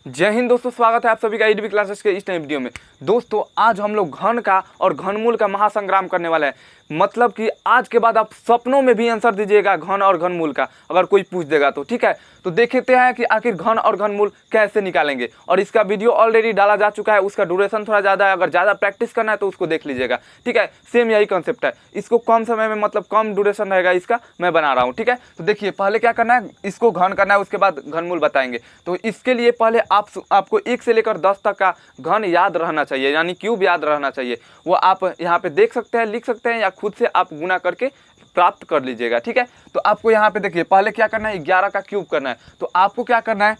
जय हिंद दोस्तों, स्वागत है आप सभी का ईडीबी क्लासेस के इस नए वीडियो में। दोस्तों आज हम लोग घन का और घनमूल का महासंग्राम करने वाले हैं। मतलब कि आज के बाद आप सपनों में भी आंसर दीजिएगा घन और घनमूल का, अगर कोई पूछ देगा तो। ठीक है, तो देखते हैं कि आखिर घन और घनमूल कैसे निकालेंगे। और इसका वीडियो ऑलरेडी डाला जा चुका है, उसका ड्यूरेशन थोड़ा ज़्यादा है, अगर ज़्यादा प्रैक्टिस करना है तो उसको देख लीजिएगा। ठीक है, सेम यही कॉन्सेप्ट है। इसको कम समय में, मतलब कम ड्यूरेशन रहेगा इसका, मैं बना रहा हूँ। ठीक है, तो देखिए पहले क्या करना है, इसको घन करना है, उसके बाद घनमूल बताएंगे। तो इसके लिए पहले आपको 1 से लेकर 10 तक का घन याद रहना चाहिए, यानी क्यूब याद रहना चाहिए। वो आप यहाँ पे देख सकते हैं, लिख सकते हैं, या खुद से आप गुना करके प्राप्त कर लीजिएगा। ठीक है, तो आपको यहाँ पे देखिए पहले क्या करना है, 11 का क्यूब करना है। तो आपको क्या करना है,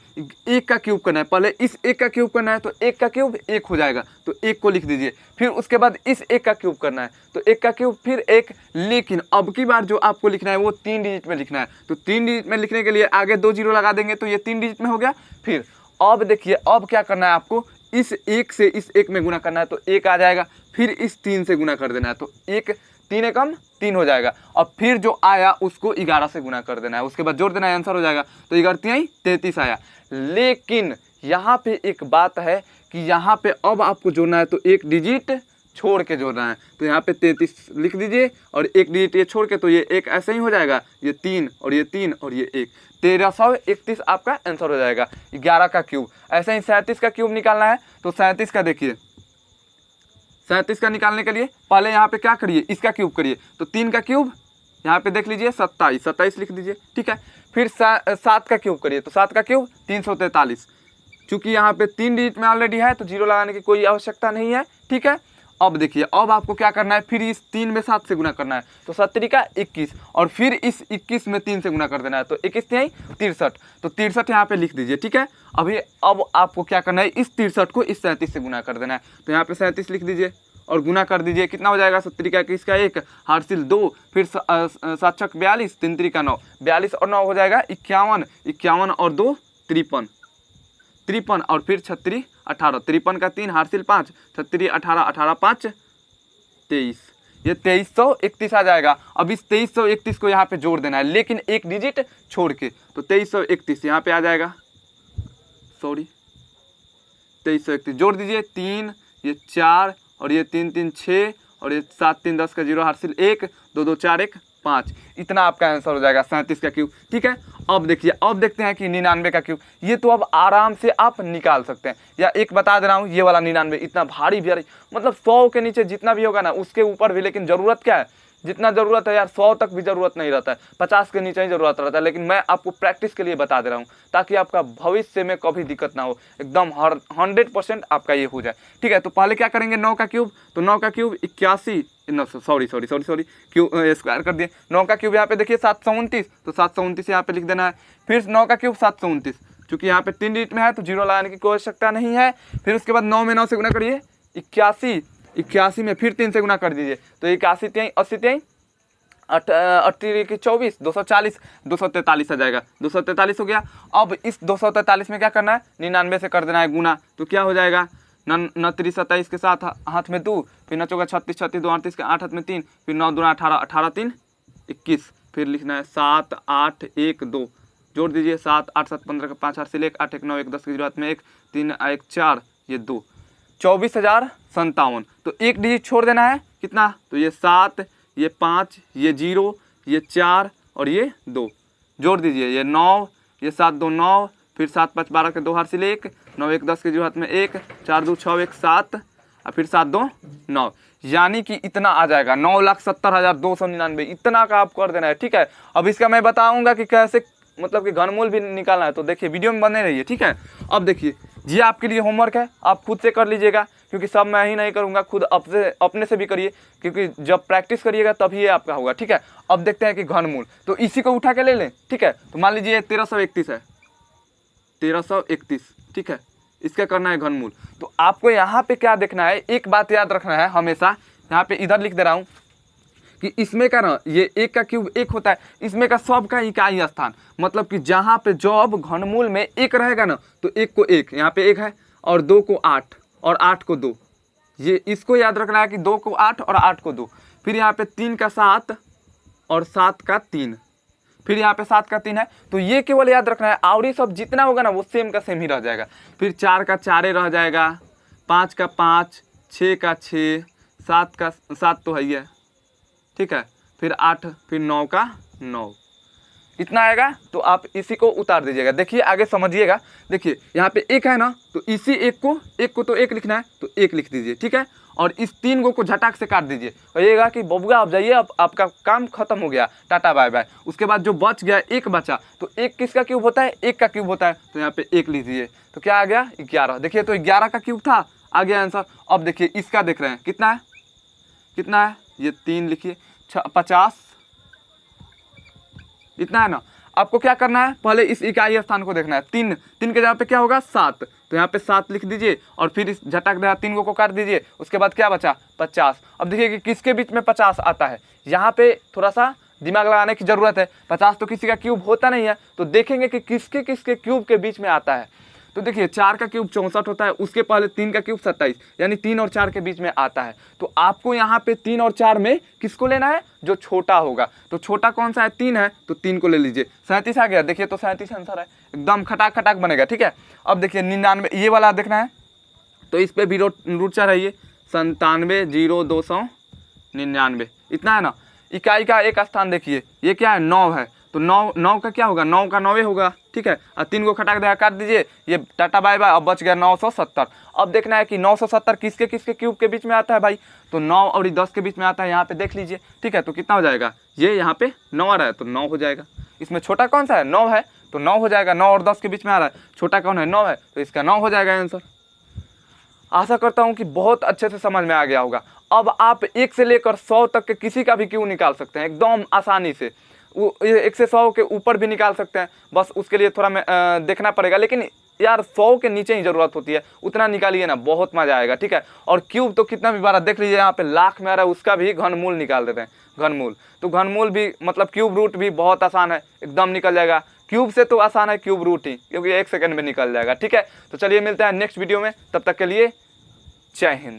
1 का क्यूब करना है। पहले इस 1 का क्यूब करना है, तो 1 का क्यूब 1 हो जाएगा, तो 1 को लिख दीजिए। फिर उसके बाद इस 1 का क्यूब करना है, तो 1 का क्यूब फिर 1। लेकिन अब की बार जो आपको लिखना है वो 3 डिजिट में लिखना है। तो 3 डिजिट में लिखने के लिए आगे 2 जीरो लगा देंगे, तो ये 3 डिजिट में हो गया। फिर अब देखिए, अब क्या करना है आपको, इस 1 से इस 1 में गुना करना है, तो 1 आ जाएगा। फिर इस 3 से गुना कर देना है, तो 1 3 एकम 3 हो जाएगा। और फिर जो आया उसको 11 से गुना कर देना है, उसके बाद जोड़ देना है, आंसर हो जाएगा। तो 11 33 आया। लेकिन यहाँ पे एक बात है कि यहाँ पे अब आपको जोड़ना है, तो 1 डिजिट छोड़ के जोड़ना है। तो यहाँ पे 33 लिख दीजिए, और 1 डिजिट ये छोड़ के, तो ये 1 ऐसे ही हो जाएगा, ये 3 और ये 3 और ये 1, 1331 आपका आंसर हो जाएगा। 11 का क्यूब। ऐसे ही 37 का क्यूब निकालना है, तो 37 का देखिए, 37 का निकालने के लिए पहले यहाँ पे क्या करिए, इसका क्यूब करिए। तो 3 का क्यूब यहाँ पे देख लीजिए 27, 27 लिख दीजिए। ठीक है, फिर 7 का क्यूब करिए, तो 7 का क्यूब 343। चूंकि यहाँ पे 3 डिजिट में ऑलरेडी है, तो जीरो लगाने की कोई आवश्यकता नहीं है। ठीक है, अब देखिए, अब आपको क्या करना है, फिर इस 3 में 7 से गुना करना है, तो 7 का 21, और फिर इस 21 में 3 से गुना कर देना है, तो 21 3 63। तो 63 यहाँ पे लिख दीजिए। ठीक है, अब आपको क्या करना है, इस 63 को इस 37 से गुना कर देना है, तो यहाँ पे 37 लिख दीजिए और गुना कर दीजिए। कितना हो जाएगा, 70 का 21 का 1, हार्सिल 2, फिर 7 छक 42, 3 3 का 9, 42 और 9 हो जाएगा 51, 51 और 2 53, 53 और फिर 36 18, 53 का 3, हार्सिल 5, 36 18, 18 5 23, ये 2331 आ जाएगा। अब इस 2331 को यहाँ पे जोड़ देना है, लेकिन 1 डिजिट छोड़ के, तो 2331 यहाँ पे आ जाएगा। 2331 जोड़ दीजिए, 3 ये 4 और ये 3 3 6 और ये 7 3 10 का 0, हार्सिल 1, 2 2 4 1 5। इतना आपका आंसर हो जाएगा 37 का क्यूब। ठीक है, अब देखिए, अब देखते हैं कि 99 का क्यूब। ये तो अब आराम से आप निकाल सकते हैं। या एक बता दे रहा हूँ, ये वाला 99 इतना भारी, मतलब 100 के नीचे जितना भी होगा ना, उसके ऊपर भी। लेकिन ज़रूरत क्या है, जितना ज़रूरत है यार, 100 तक भी ज़रूरत नहीं रहता है, 50 के नीचे ही ज़रूरत रहता है। लेकिन मैं आपको प्रैक्टिस के लिए बता दे रहा हूँ, ताकि आपका भविष्य में कभी दिक्कत ना हो, एकदम 100% आपका ये हो जाए। ठीक है, तो पहले क्या करेंगे, 9 का क्यूब। तो 9 का क्यूब 81, सॉरी क्यूब स्क्वायर कर दिए। 9 का क्यूब यहाँ पे देखिए 729, तो 729 यहाँ पे लिख देना है। फिर 9 का क्यूब 729, चूँकि यहाँ पे 3 डिजिट में है, तो जीरो लगाने की कोई आवश्यकता नहीं है। फिर उसके बाद 9 में 9 से गुना करिए, 81, 81 में फिर 3 से गुना कर दीजिए, तो 81 3 80 3 80 की 24, 240, 243 आ जाएगा। 243 हो गया। अब इस 243 में क्या करना है, 99 से कर देना है गुना, तो क्या हो जाएगा, 29 27 के साथ हाथ में 2, फिर नचोगा 36 36 2 38 के 8 हाथ में 3, फिर 9 2 18, 18 3 21, फिर लिखना है 7 8 1 2, जोड़ दीजिए, 7 8 7 15 का 5 हार्सिल 1 8 1 9 1 10 के 0 हाथ में 1 3 1 4 ये 2, 24,057। तो 1 डिजिट छोड़ देना है, कितना, तो ये 7 ये 5 ये 0 ये 4 और ये 2, जोड़ दीजिए, ये 9 ये 7 2 9, फिर 7 5 12 के 2 हार्सिल 1 9 1 10 के 0 हाथ में 1 4 2 6 1 7 और फिर 7 2 9, यानी कि इतना आ जाएगा 9,70,299। इतना का आप कर देना है। ठीक है, अब इसका मैं बताऊंगा कि कैसे, मतलब कि घनमूल भी निकालना है, तो देखिए वीडियो में बने रहिए। ठीक है, अब देखिए, ये आपके लिए होमवर्क है, आप खुद से कर लीजिएगा, क्योंकि सब मैं ही नहीं करूँगा, खुद अपने से भी करिए, क्योंकि जब प्रैक्टिस करिएगा तभी ये आपका होगा। ठीक है, अब देखते हैं कि घनमूल, तो इसी को उठा के ले लें। ठीक है, तो मान लीजिए 1331 है, 1331। ठीक है, इसका करना है घनमूल। तो आपको यहाँ पे क्या देखना है, एक बात याद रखना है हमेशा, यहाँ पे इधर लिख दे रहा हूँ कि इसमें का ना, ये 1 का क्यूब 1 होता है, इसमें का सब का इकाई स्थान, मतलब कि जहाँ पे जब घनमूल में 1 रहेगा ना, तो 1 को 1, यहाँ पे 1 है, और 2 को 8 और 8 को 2, ये इसको याद रखना है कि 2 को 8 और 8 को 2। फिर यहाँ पे 3 का 7 और 7 का 3, फिर यहाँ पे 7 का 3 है, तो ये केवल याद रखना है, और ये सब जितना होगा ना वो सेम का सेम ही रह जाएगा। फिर 4 का 4 रह जाएगा, 5 का 5, 6 का 6, 7 का 7 तो है ही है, ठीक है, फिर 8, फिर 9 का 9, इतना आएगा। तो आप इसी को उतार दीजिएगा। देखिए आगे समझिएगा, देखिए यहाँ पे 1 है ना, तो इसी एक को तो 1 लिखना है, तो 1 लिख दीजिए, ठीक है। और इस 3 को झटाक से काट दीजिए, कहिएगा कि बबुआ आप जाइए, अब आपका काम खत्म हो गया, टाटा बाय बाय। उसके बाद जो बच गया 1 बचा, तो 1 किसका क्यूब होता है, 1 का क्यूब होता है, तो यहाँ पे 1 लीजिए, तो क्या आ गया 11। देखिए तो 11 का क्यूब था, आ गया आंसर। अब देखिए इसका देख रहे हैं कितना है, कितना है, ये 3 लिखिए, 50, इतना है ना। आपको क्या करना है, पहले इस इकाई स्थान को देखना है, 3 के जगह पे क्या होगा 7, तो यहाँ पे 7 लिख दीजिए, और फिर इस झटक दे 3 को काट दीजिए। उसके बाद क्या बचा 50। अब देखिए कि किसके बीच में 50 आता है, यहाँ पे थोड़ा सा दिमाग लगाने की ज़रूरत है। 50 तो किसी का क्यूब होता नहीं है, तो देखेंगे कि किसके किसके क्यूब के बीच में आता है। तो देखिए 4 का क्यूब 64 होता है, उसके पहले 3 का क्यूब 27, यानी 3 और 4 के बीच में आता है। तो आपको यहाँ पे 3 और 4 में किसको लेना है, जो छोटा होगा। तो छोटा कौन सा है, 3 है, तो 3 को ले लीजिए। 37 आ गया, देखिए तो 37 आंसर है, एकदम खटाक खटाक बनेगा, ठीक है। अब देखिए 99, ये वाला देखना है, तो इस पर भी रूट चढ़ाइए, 97, 0, 299, इतना है ना। इकाई का एक स्थान देखिए, ये क्या है 9 है, तो 9 का क्या होगा, 9 का 9 होगा, ठीक है। और 3 को खटाक देगा, काट दीजिए, ये टाटा बाय बाय। अब बच गया 970। अब देखना है कि 970 किसके किसके क्यूब के बीच में आता है भाई, तो 9 और 10 के बीच में आता है, यहाँ पे देख लीजिए, ठीक है। तो कितना हो जाएगा, ये यहाँ पे 9 आ रहा है, तो 9 हो जाएगा। इसमें छोटा कौन सा है, 9 है, तो 9 हो जाएगा। 9 और 10 के बीच में आ रहा है, छोटा कौन है, 9 है, तो इसका 9 हो जाएगा आंसर। आशा करता हूँ कि बहुत अच्छे से समझ में आ गया होगा। अब आप 1 से लेकर 100 तक के किसी का भी क्यूब निकाल सकते हैं एकदम आसानी से। 1 से 100 के ऊपर भी निकाल सकते हैं, बस उसके लिए थोड़ा देखना पड़ेगा, लेकिन यार 100 के नीचे ही ज़रूरत होती है, उतना निकालिए ना, बहुत मज़ा आएगा, ठीक है। और क्यूब तो कितना भी बार देख लीजिए, यहाँ पे लाख में आ रहा है, उसका भी घनमूल निकाल देते हैं, घनमूल। तो घनमूल भी मतलब क्यूब रूट भी बहुत आसान है, एकदम निकल जाएगा। क्यूब से तो आसान है क्यूब रूट ही, क्योंकि 1 सेकंड में निकल जाएगा, ठीक है। तो चलिए मिलते हैं नेक्स्ट वीडियो में, तब तक के लिए जय हिंद।